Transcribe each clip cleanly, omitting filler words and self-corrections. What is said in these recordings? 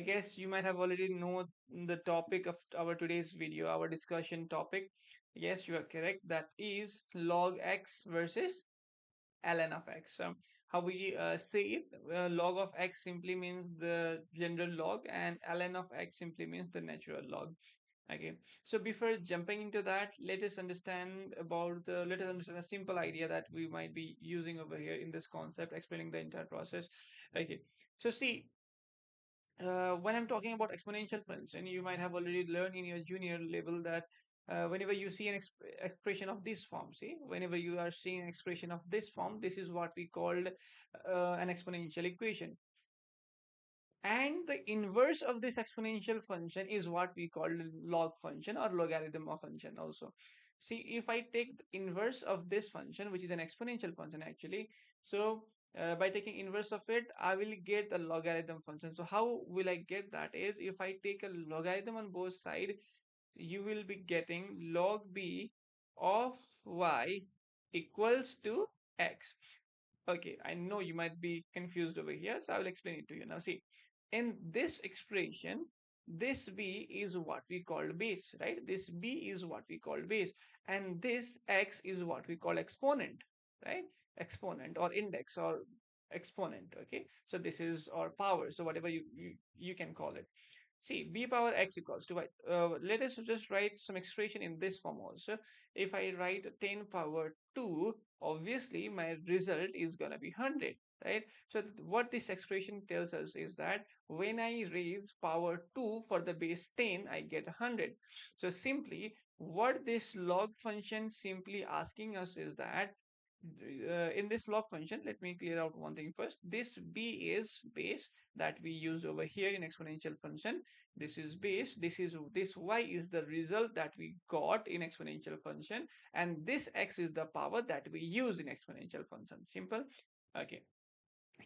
guess you might have already know the topic of our today's video, our discussion topic. Yes, you are correct. That is log x versus ln of x. How we say it, log of x simply means the general log, and ln of x simply means the natural log. Okay, so before jumping into that, let us understand a simple idea that we might be using over here in this concept, explaining the entire process. Okay, so see, when I'm talking about exponential function, you might have already learned in your junior level that whenever you see an expression of this form, see, whenever you are seeing an expression of this form, this is what we called an exponential equation. And the inverse of this exponential function is what we call log function or logarithm of function also. See, if I take the inverse of this function, which is an exponential function actually, so by taking inverse of it, I will get the logarithm function. So how will I get that is if I take a logarithm on both sides, you will be getting log b of y equals to x. Okay, I know you might be confused over here, so I will explain it to you. Now, see, in this expression, this b is what we call base, right? This b is what we call base, and this x is what we call exponent, right? Exponent or index or exponent. Okay, so this is our power. So whatever you can call it. See, b power x equals to y. Let us just write some expression in this form also. If I write 10 power 2, obviously my result is going to be 100, right? So what this expression tells us is that when I raise power 2 for the base 10, I get 100. So simply, what this log function simply asking us is that in this log function, let me clear out one thing first. This b is base that we used over here in exponential function. This is base. This y is the result that we got in exponential function, and this x is the power that we use in exponential function. Simple. Okay,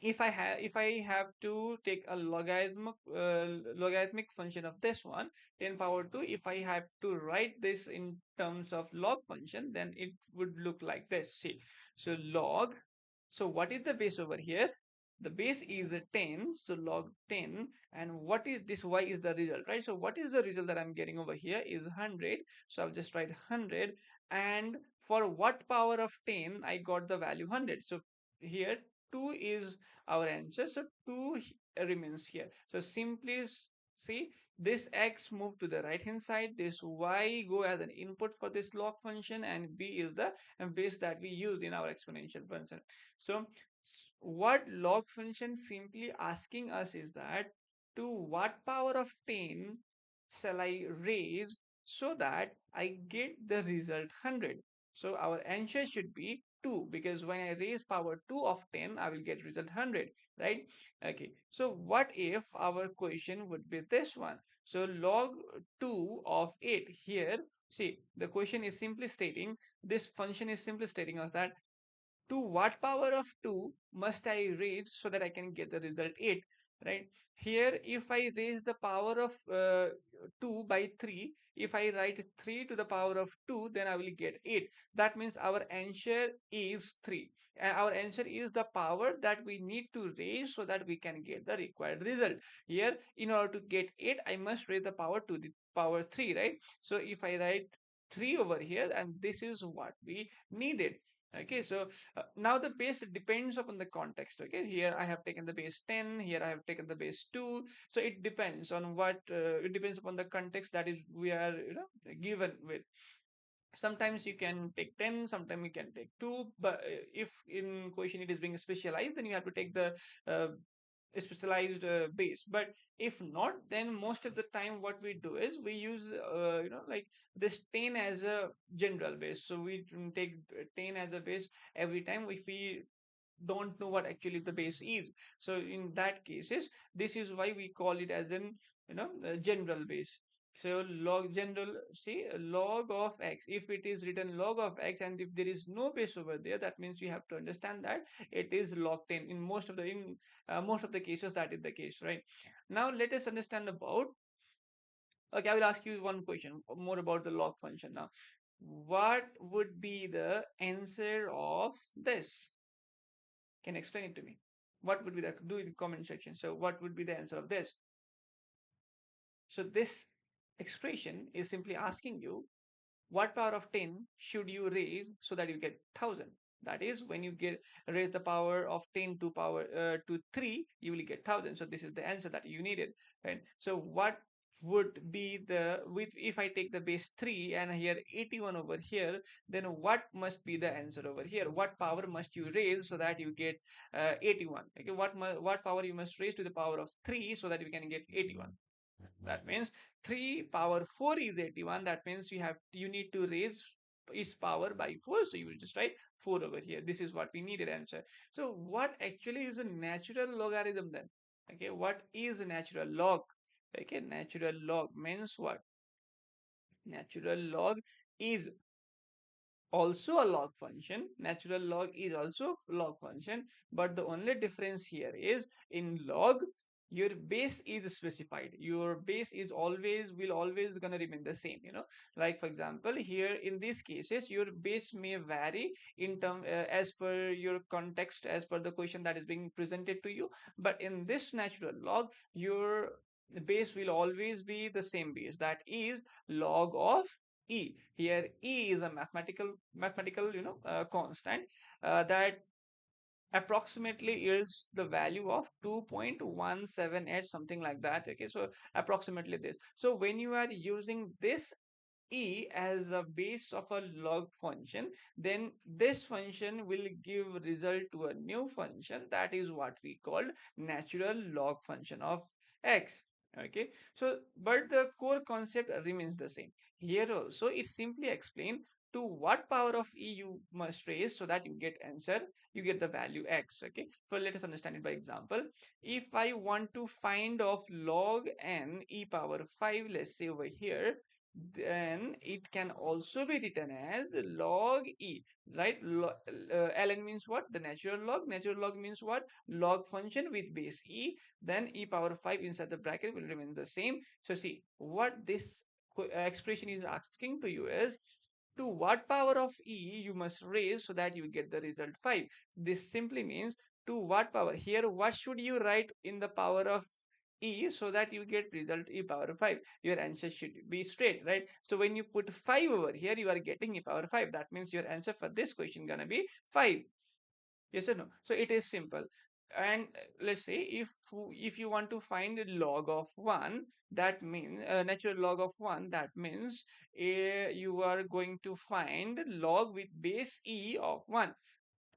if I have to take a logarithmic function of this one, 10 power 2, if I have to write this in terms of log function, then it would look like this. See, so log, so what is the base over here? The base is a 10, so log 10, and what is this y is the result, right? So what is the result that I'm getting over here is 100, so I'll just write 100, and for what power of 10 I got the value 100. So here 2 is our answer, so 2 remains here. So simply see, this x move to the right hand side, this y go as an input for this log function, and b is the base that we used in our exponential function. So what log function simply asking us is that to what power of 10 shall I raise so that I get the result 100. So our answer should be 2, because when I raise power 2 of 10, I will get result 100, right? Okay, so what if our question would be this one? So log 2 of 8 here, see, the question is simply stating, this function is simply stating us that to what power of 2 must I raise so that I can get the result 8, right? Here, if I raise the power of 2 by 3, if I write 3 to the power of 2, then I will get 8. That means our answer is 3. And our answer is the power that we need to raise so that we can get the required result. Here, in order to get 8, I must raise the power to the power 3, right? So if I write 3 over here, and this is what we needed. Okay, so now the base depends upon the context. Okay, here I have taken the base 10, here I have taken the base 2. So it depends on what it depends upon the context that is we are given with. Sometimes you can take 10, sometimes you can take 2, but if in question it is being specialized, then you have to take the uh, specialized base. But if not, then most of the time what we do is we use like this 10 as a general base. So we take 10 as a base every time if we don't know what actually the base is. So in that cases, this is why we call it as an general base. So log general, see, log of x, if it is written log of x and if there is no base over there, that means we have to understand that it is log 10. In most of the cases, that is the case, right? Now let us understand about, okay, I will ask you one question more about the log function now. What would be the answer of this? Can you explain it to me? What would be the, do in the comment section. So what would be the answer of this? So this expression is simply asking you what power of 10 should you raise so that you get 1000. That is, when you get raise the power of 10 to power to 3, you will get 1000. So this is the answer that you needed, right? So what would be the, with, if I take the base 3 and here 81 over here, then what must be the answer over here? What power must you raise so that you get 81? Okay, what power you must raise to the power of 3 so that you can get 81? That means 3 power 4 is 81. That means you need to raise its power by 4. So you will just write 4 over here. This is what we needed answer. So what actually is a natural logarithm then? Okay, what is a natural log? Okay, natural log means what? Natural log is also a log function. Natural log is also a log function, but the only difference here is in log your base is specified. Your base is always will always gonna remain the same, like for example here in these cases your base may vary in term as per your context, as per the question that is being presented to you, but in this natural log your base will always be the same base, that is log of e. Here e is a mathematical constant that approximately yields the value of 2.178, something like that. Okay, so approximately this. So when you are using this e as a base of a log function, then this function will give result to a new function, that is what we call natural log function of x. Okay, so but the core concept remains the same. Here also it simply explain to what power of e you must raise so that you get answer, you get the value x. Okay, so let us understand it by example. If I want to find of log n e power 5, let's say over here, then it can also be written as log e, right? Ln means what? The natural log. Natural log means what? Log function with base e, then e power 5 inside the bracket will remain the same. So see, what this expression is asking to you is, to what power of e you must raise so that you get the result 5. This simply means to what power. Here what should you write in the power of e so that you get result e power 5? Your answer should be straight, right? So when you put 5 over here, you are getting e power 5. That means your answer for this question gonna be 5. Yes or no? So it is simple. And let's say if you want to find a log of 1, that means natural log of 1, that means you are going to find log with base e of 1.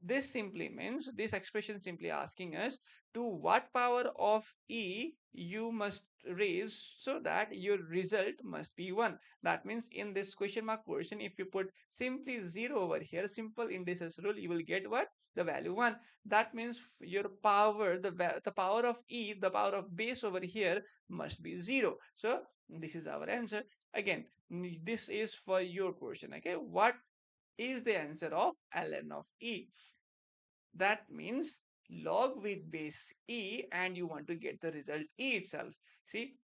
This simply means, this expression simply asking us to what power of e you must raise so that your result must be 1. That means in this question mark portion, if you put simply 0 over here, simple indices rule, you will get what? The value 1. That means your power, the power of e, the power of base over here must be 0. So this is our answer. Again, this is for your portion. Okay, what is the answer of ln of e? That means log with base e, and you want to get the result e itself. See,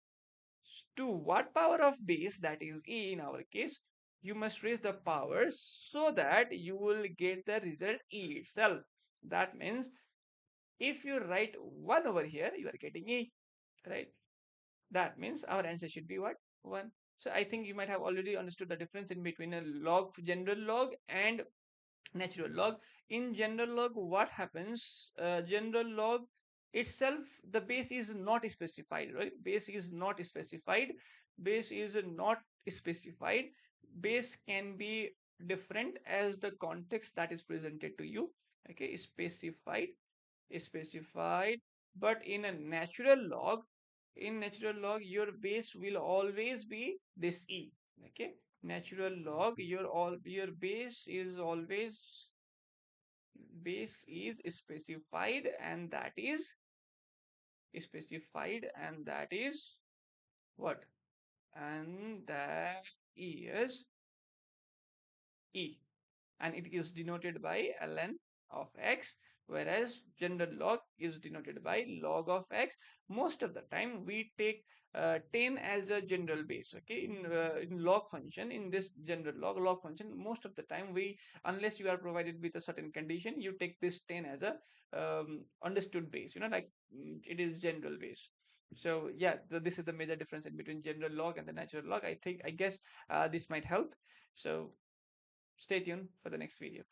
to what power of base, that is e in our case, you must raise the powers so that you will get the result e itself. That means if you write 1 over here, you are getting e, right? That means our answer should be what? 1. So I think you might have already understood the difference in between a log, general log, and natural log. In general log, what happens? General log itself, the base is not specified, right? Base is not specified. Base is not specified. Base can be different as the context that is presented to you. Okay, specified. But in a natural log, your base will always be this e. Okay, natural log, your base is specified, and that is what? And that is e, and it is denoted by ln of x, whereas general log is denoted by log of x. Most of the time we take 10 as a general base. Okay, in log function, in this general log function, most of the time we, unless you are provided with a certain condition, you take this 10 as a understood base, like it is general base. So yeah, so this is the major difference in between general log and the natural log. I guess this might help. So stay tuned for the next video.